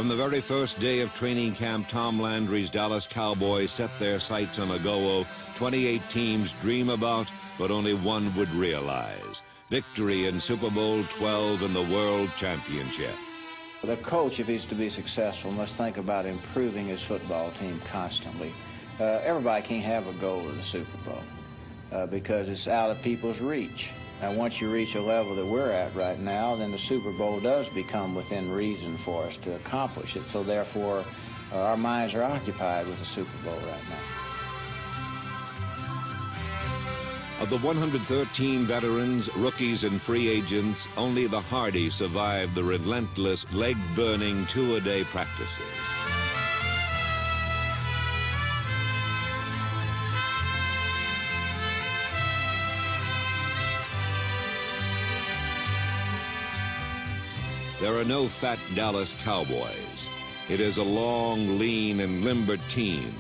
From the very first day of training camp, Tom Landry's Dallas Cowboys set their sights on a goal 28 teams dream about, but only one would realize: victory in Super Bowl 12 and the World Championship. The coach, if he's to be successful, must think about improving his football team constantly. Everybody can't have a goal to the Super Bowl because it's out of people's reach. Now, once you reach a level that we're at right now, then the Super Bowl does become within reason for us to accomplish it. So therefore, our minds are occupied with the Super Bowl right now. Of the 113 veterans, rookies, and free agents, only the hardy survived the relentless, leg-burning two-a-day practices. There are no fat Dallas Cowboys. It is a long, lean, and limber team,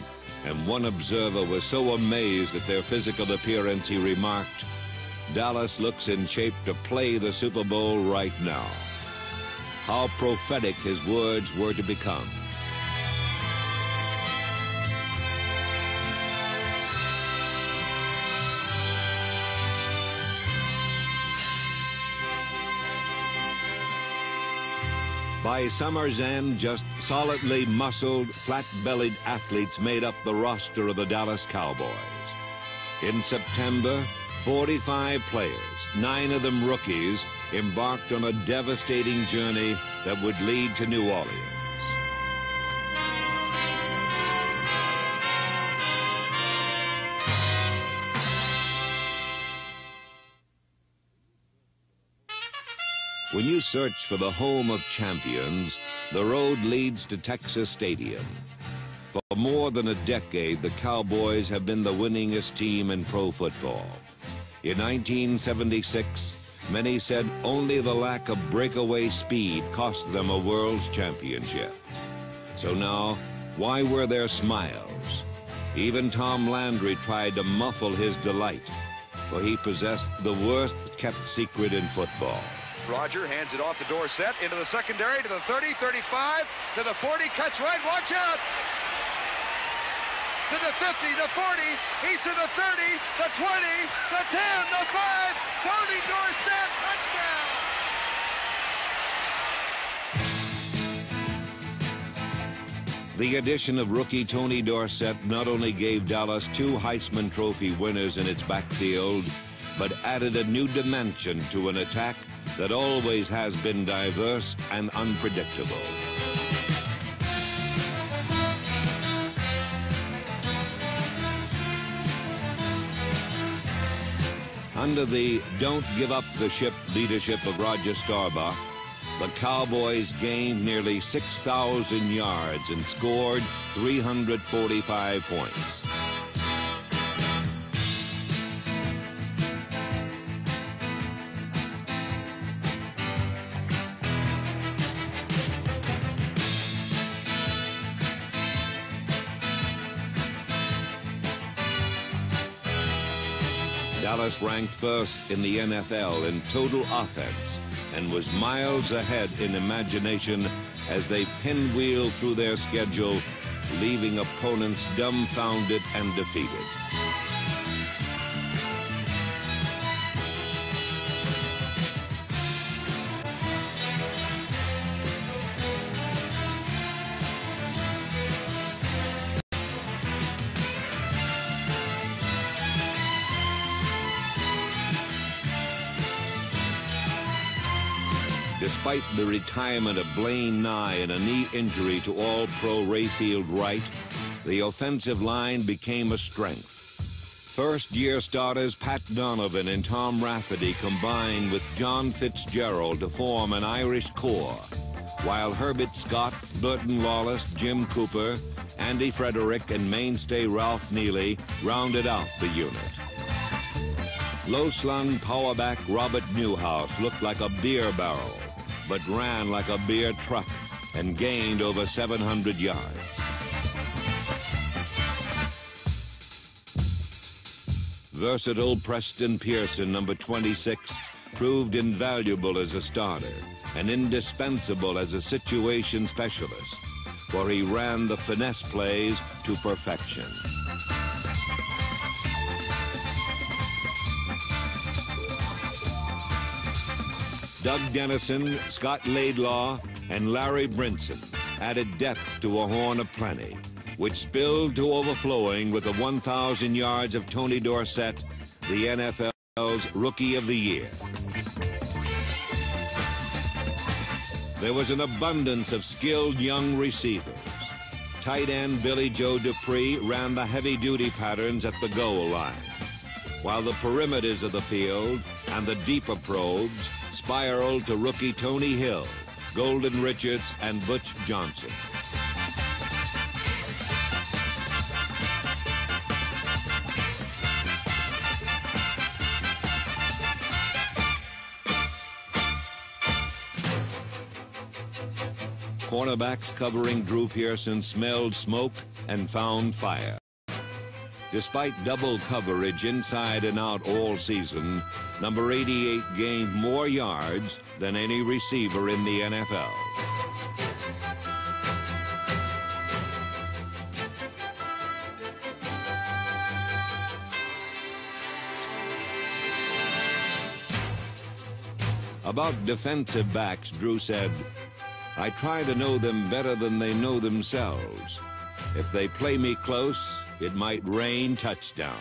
and one observer was so amazed at their physical appearance, he remarked, "Dallas looks in shape to play the Super Bowl right now." How prophetic his words were to become. By summer's end, just solidly muscled, flat-bellied athletes made up the roster of the Dallas Cowboys. In September, 45 players, 9 of them rookies, embarked on a devastating journey that would lead to New Orleans. When you search for the home of champions, the road leads to Texas Stadium. For more than a decade, the Cowboys have been the winningest team in pro football. In 1976, many said only the lack of breakaway speed cost them a world's championship. So now, why were there smiles? Even Tom Landry tried to muffle his delight, for he possessed the worst-kept secret in football. Roger hands it off to Dorsett, into the secondary, to the 30, 35, to the 40, cuts right, watch out! To the 50, the 40, he's to the 30, the 20, the 10, the 5, Tony Dorsett, touchdown! The addition of rookie Tony Dorsett not only gave Dallas 2 Heisman Trophy winners in its backfield, but added a new dimension to an attack that always has been diverse and unpredictable. Under the "don't give up the ship" leadership of Roger Staubach, the Cowboys gained nearly 6,000 yards and scored 345 points. Dallas ranked first in the NFL in total offense and was miles ahead in imagination as they pinwheeled through their schedule, leaving opponents dumbfounded and defeated. Despite the retirement of Blaine Nye and a knee injury to All-Pro Rayfield Wright, the offensive line became a strength. First-year starters Pat Donovan and Tom Rafferty combined with John Fitzgerald to form an Irish core, while Herbert Scott, Burton Lawless, Jim Cooper, Andy Frederick, and mainstay Ralph Neely rounded out the unit. Low-slung powerback Robert Newhouse looked like a beer barrel, but ran like a beer truck and gained over 700 yards. Versatile Preston Pearson, number 26, proved invaluable as a starter and indispensable as a situation specialist, for he ran the finesse plays to perfection. Doug Dennison, Scott Laidlaw, and Larry Brinson added depth to a horn of plenty, which spilled to overflowing with the 1,000 yards of Tony Dorsett, the NFL's Rookie of the Year. There was an abundance of skilled young receivers. Tight end Billy Joe Dupree ran the heavy-duty patterns at the goal line, while the perimeters of the field and the deeper probes spiraled to rookie Tony Hill, Golden Richards, and Butch Johnson. Cornerbacks covering Drew Pearson smelled smoke and found fire. Despite double coverage inside and out all season, number 88 gained more yards than any receiver in the NFL. About defensive backs, Drew said, "I try to know them better than they know themselves. If they play me close, it might rain touchdowns."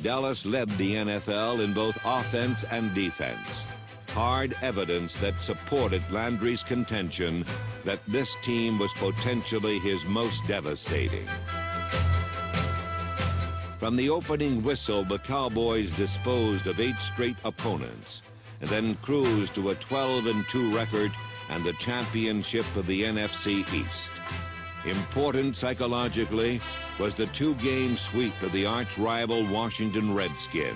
Dallas led the NFL in both offense and defense. Hard evidence that supported Landry's contention that this team was potentially his most devastating. From the opening whistle, the Cowboys disposed of 8 straight opponents and then cruised to a 12-2 record and the championship of the NFC East. Important psychologically was the 2-game sweep of the arch-rival Washington Redskins,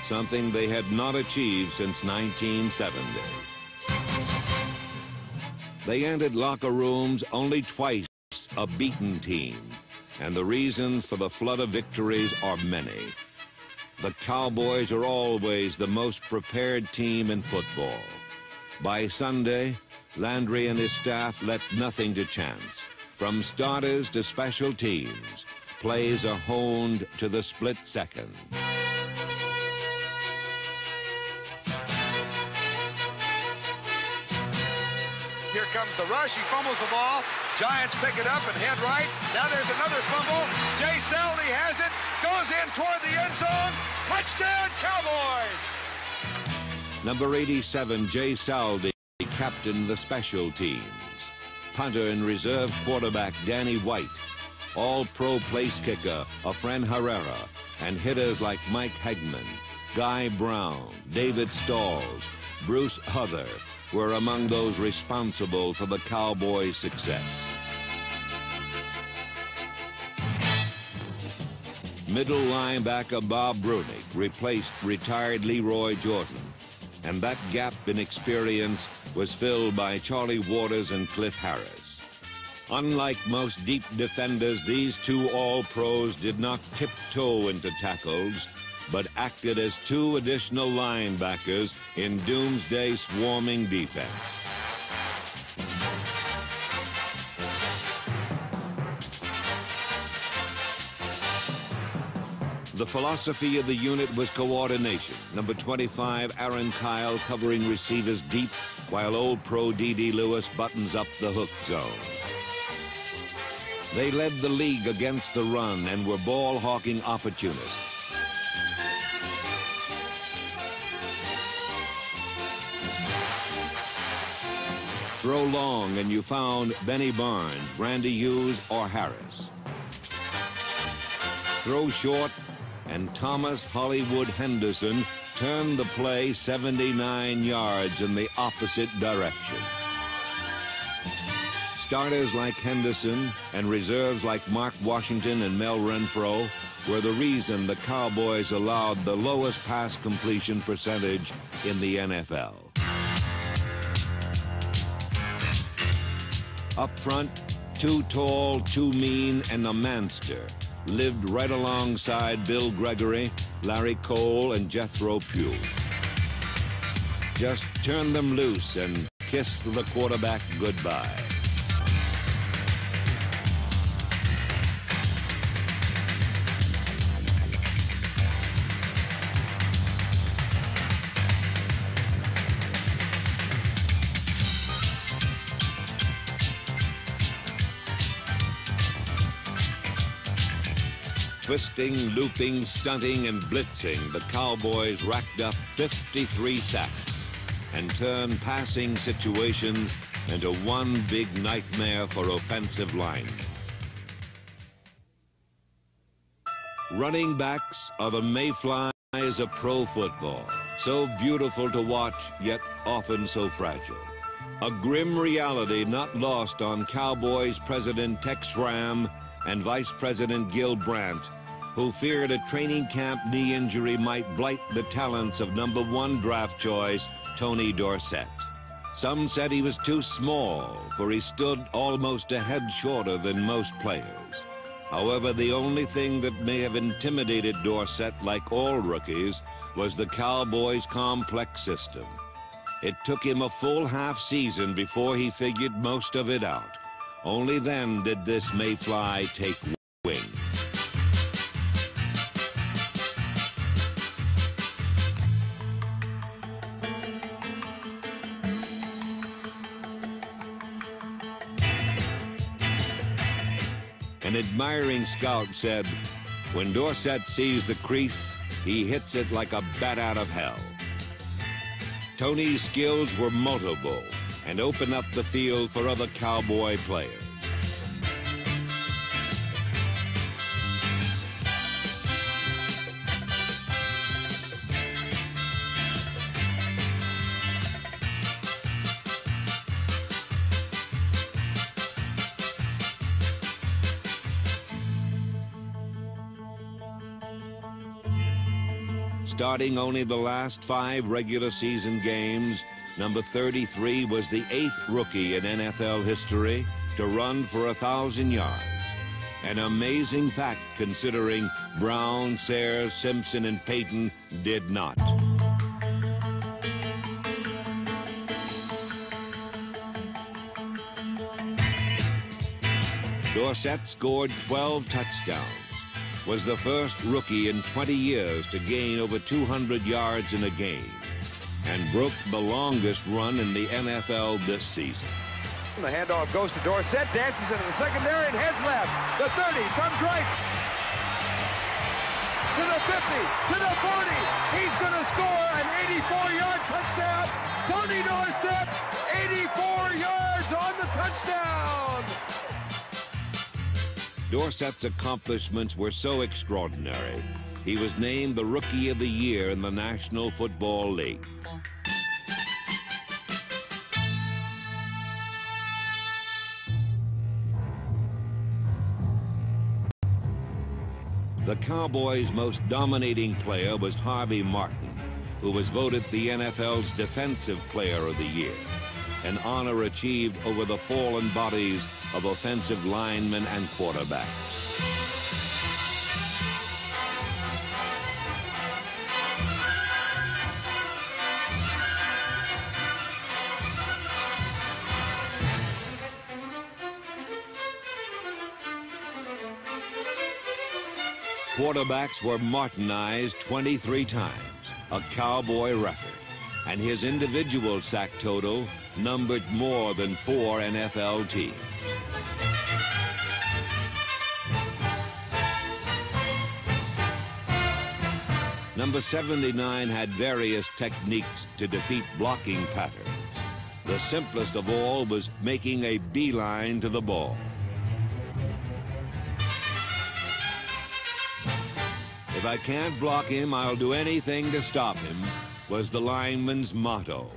something they had not achieved since 1970. They entered locker rooms only twice a beaten team, and the reasons for the flood of victories are many. The Cowboys are always the most prepared team in football. By Sunday, Landry and his staff left nothing to chance. From starters to special teams, plays are honed to the split second. Here comes the rush. He fumbles the ball. Giants pick it up and head right. Now there's another fumble. Jay Seldy has it. Goes in toward the end zone. Touchdown, Cowboys! Number 87, Jay Seldy, captained the special teams. Punter and reserve quarterback Danny White, all-pro place kicker Efren Herrera, and hitters like Mike Hegman, Guy Brown, David Stalls, Bruce Huther were among those responsible for the Cowboys' success. Middle linebacker Bob Brunick replaced retired Leroy Jordan, and that gap in experience was filled by Charlie Waters and Cliff Harris. Unlike most deep defenders, these two all-pros did not tiptoe into tackles, but acted as 2 additional linebackers in doomsday swarming defense. The philosophy of the unit was coordination. Number 25, Aaron Kyle, covering receivers deep, while old pro D.D. Lewis buttons up the hook zone. They led the league against the run and were ball-hawking opportunists. Throw long and you found Benny Barnes, Randy Hughes, or Harris. Throw short and Thomas Hollywood Henderson turned the play 79 yards in the opposite direction. Starters like Henderson and reserves like Mark Washington and Mel Renfro were the reason the Cowboys allowed the lowest pass completion percentage in the NFL. Up front, too tall, too mean, and a manster, lived right alongside Bill Gregory, Larry Cole, and Jethro Pugh. Just turn them loose and kiss the quarterback goodbye. Twisting, looping, stunting, and blitzing, the Cowboys racked up 53 sacks and turned passing situations into one big nightmare for offensive linemen. Running backs are the mayflies of pro football, so beautiful to watch, yet often so fragile. A grim reality not lost on Cowboys President Tex Schramm and Vice President Gil Brandt, who feared a training camp knee injury might blight the talents of #1 draft choice Tony Dorsett. Some said he was too small, for he stood almost a head shorter than most players. However, the only thing that may have intimidated Dorsett, like all rookies, was the Cowboys' complex system. It took him a full half season before he figured most of it out. Only then did this mayfly take wing. An admiring scout said, "When Dorsett sees the crease, he hits it like a bat out of hell." Tony's skills were multiple and opened up the field for other Cowboy players. Starting only the last 5 regular season games, number 33 was the 8th rookie in NFL history to run for 1,000 yards. An amazing fact considering Brown, Sayers, Simpson, and Payton did not. Dorsett scored 12 touchdowns, was the first rookie in 20 years to gain over 200 yards in a game, and broke the longest run in the NFL this season. The handoff goes to Dorsett, dances into the secondary and heads left. The 30, comes right. To the 50, to the 40. He's going to score an 84-yard touchdown. Tony Dorsett, 84 yards on the touchdown. Dorsett's accomplishments were so extraordinary, he was named the Rookie of the Year in the National Football League. The Cowboys' most dominating player was Harvey Martin, who was voted the NFL's Defensive Player of the Year, an honor achieved over the fallen bodies of offensive linemen and quarterbacks. Quarterbacks were Martinized 23 times, a Cowboy record, and his individual sack total numbered more than 4 NFL teams. Number 79 had various techniques to defeat blocking patterns. The simplest of all was making a beeline to the ball. "If I can't block him, I'll do anything to stop him," was the lineman's motto.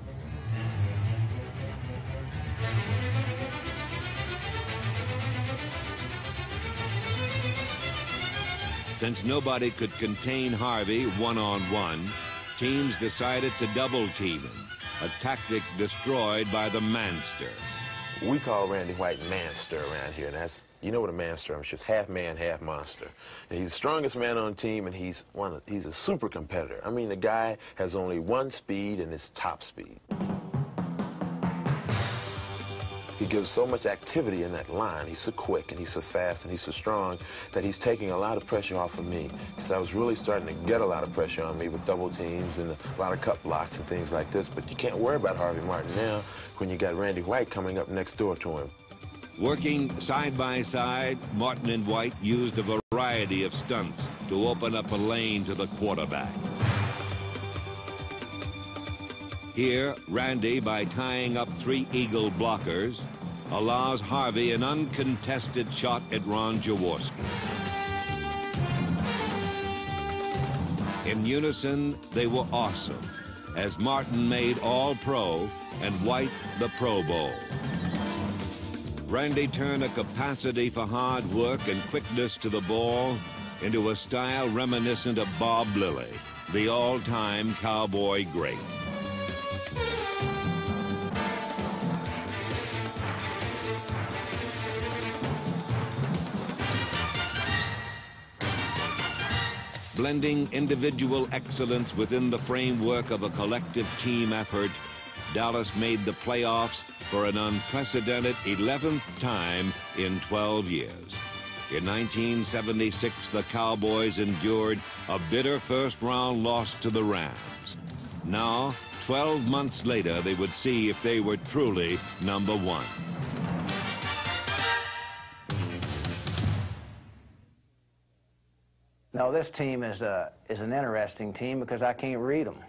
Since nobody could contain Harvey one-on-one, teams decided to double-team him, a tactic destroyed by the manster. We call Randy White manster around here, and that's, you know what a manster is, just half man, half monster. And he's the strongest man on the team, and he's a super competitor. I mean, the guy has only one speed, and it's top speed. He gives so much activity in that line. He's so quick, and he's so fast, and he's so strong that he's taking a lot of pressure off of me. So I was really starting to get a lot of pressure on me with double teams and a lot of cut blocks and things like this. But you can't worry about Harvey Martin now when you got Randy White coming up next door to him. Working side by side, Martin and White used a variety of stunts to open up a lane to the quarterback. Here, Randy, by tying up 3 Eagle blockers, allows Harvey an uncontested shot at Ron Jaworski. In unison, they were awesome, as Martin made All-Pro and White the Pro Bowl. Randy turned a capacity for hard work and quickness to the ball into a style reminiscent of Bob Lilly, the all-time Cowboy great. Blending individual excellence within the framework of a collective team effort, Dallas made the playoffs for an unprecedented 11th time in 12 years. In 1976, the Cowboys endured a bitter first-round loss to the Rams. Now, 12 months later, they would see if they were truly number one. No, this team is an interesting team because I can't read them.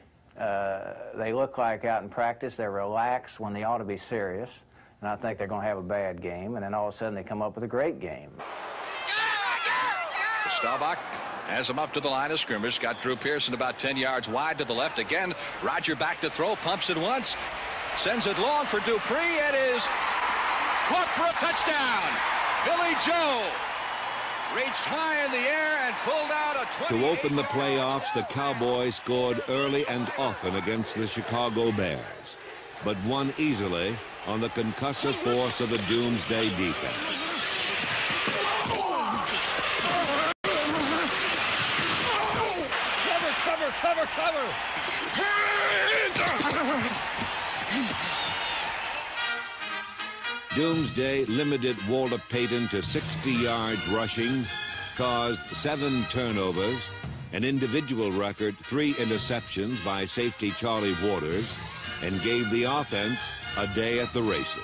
They look like out in practice they're relaxed when they ought to be serious, and I think they're going to have a bad game, and then all of a sudden they come up with a great game. Staubach has him up to the line of scrimmage, got Drew Pearson about 10 yards wide to the left. Again, Roger back to throw, pumps it once, sends it long for Dupree. It is caught for a touchdown. Billy Joe reached high in the air and pulled out a 28. To open the playoffs, the Cowboys scored early and often against the Chicago Bears, but won easily on the concussive force of the Doomsday defense. Cover! Doomsday limited Walter Payton to 60 yards rushing, caused 7 turnovers, an individual record 3 interceptions by safety Charlie Waters, and gave the offense a day at the races.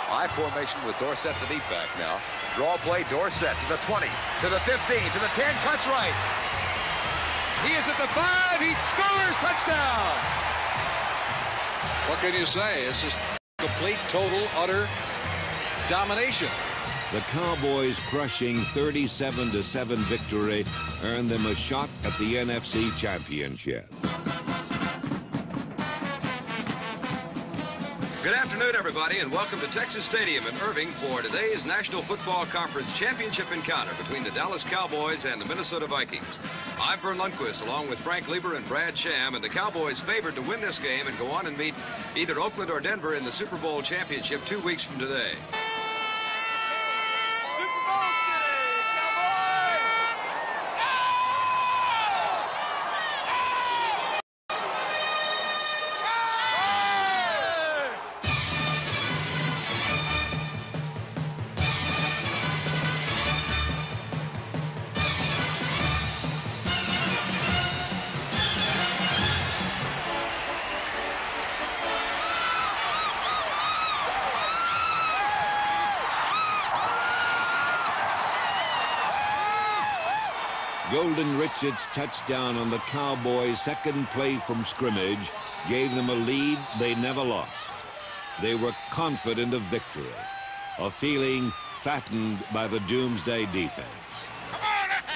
I formation with Dorsett the deep back now. Draw play, Dorsett to the 20, to the 15, to the 10, cuts right. He is at the 5, he scores, touchdown! What can you say? This is complete, total, utter domination. The Cowboys' crushing 37-7 victory earned them a shot at the NFC Championship. Good afternoon, everybody, and welcome to Texas Stadium in Irving for today's National Football Conference Championship encounter between the Dallas Cowboys and the Minnesota Vikings. I'm Vern Lundquist, along with Frank Lieber and Brad Sham, and the Cowboys favored to win this game and go on and meet either Oakland or Denver in the Super Bowl championship 2 weeks from today. Golden Richard's touchdown on the Cowboys' second play from scrimmage gave them a lead they never lost. They were confident of victory, a feeling fattened by the Doomsday defense. Come on, let's go!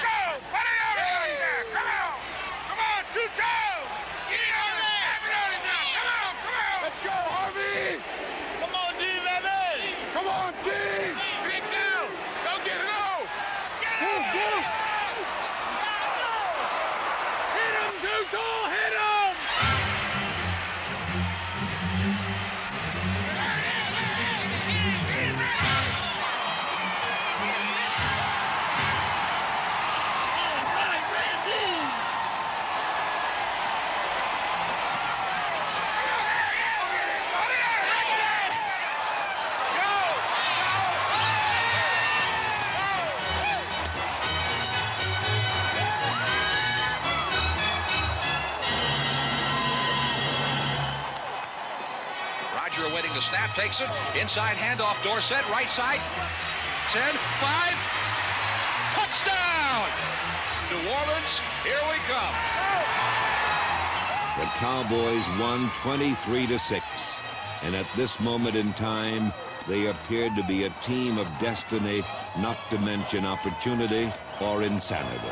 Put it on there! Come on! Come on, 2 times! Get it on there! Have it on it now! Come on, come on! Let's go, Harvey! Come on, D, baby! Come on, D! Big down! Go get it on! Get it on! Hit him, Duke! Hit him! The snap takes it. Inside handoff, Dorsett, right side. 10, 5. Touchdown! New Orleans, here we come. The Cowboys won 23-6. And at this moment in time, they appeared to be a team of destiny, not to mention opportunity or insanity.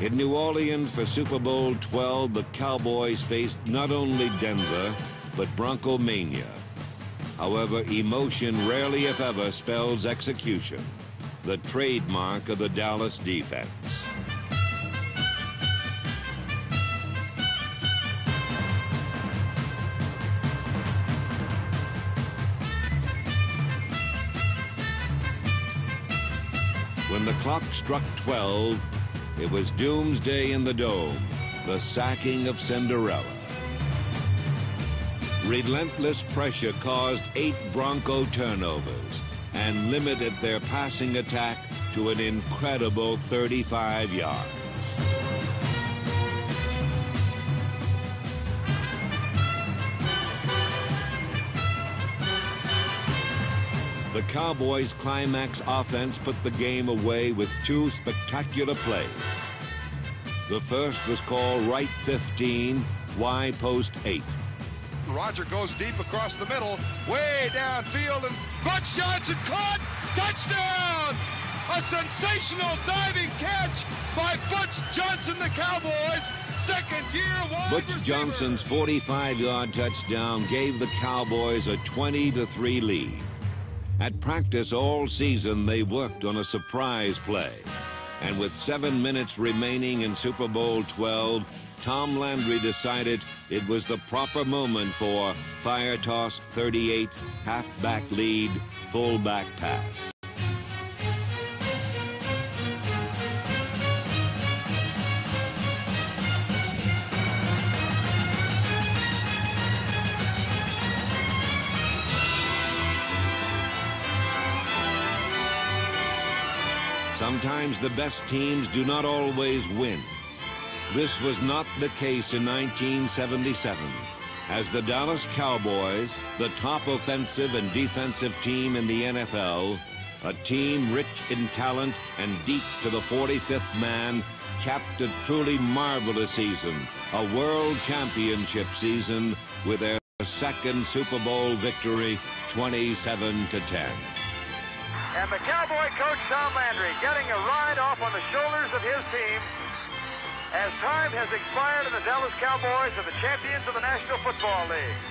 In New Orleans for Super Bowl XII, the Cowboys faced not only Denver, but Bronco Mania. However, emotion rarely, if ever, spells execution, the trademark of the Dallas defense. When the clock struck 12, it was doomsday in the Dome, the sacking of Cinderella. Relentless pressure caused 8 Bronco turnovers and limited their passing attack to an incredible 35 yards. The Cowboys' climax offense put the game away with 2 spectacular plays. The first was called right 15, Y post 8. Roger goes deep across the middle, way downfield, and Butch Johnson caught! Touchdown! A sensational diving catch by Butch Johnson, the Cowboys' second-year wide receiver. Butch Johnson's 45-yard touchdown gave the Cowboys a 20-3 lead. At practice all season, they worked on a surprise play. And with 7 minutes remaining in Super Bowl XII, Tom Landry decided it was the proper moment for fire toss 38, halfback lead, fullback pass. Sometimes the best teams do not always win. This was not the case in 1977, as the Dallas Cowboys, the top offensive and defensive team in the NFL, a team rich in talent and deep to the 45th man, capped a truly marvelous season, a world championship season, with their second Super Bowl victory, 27-10. And the Cowboy coach, Tom Landry, getting a ride off on the shoulders of his team as time has expired and the Dallas Cowboys are the champions of the National Football League.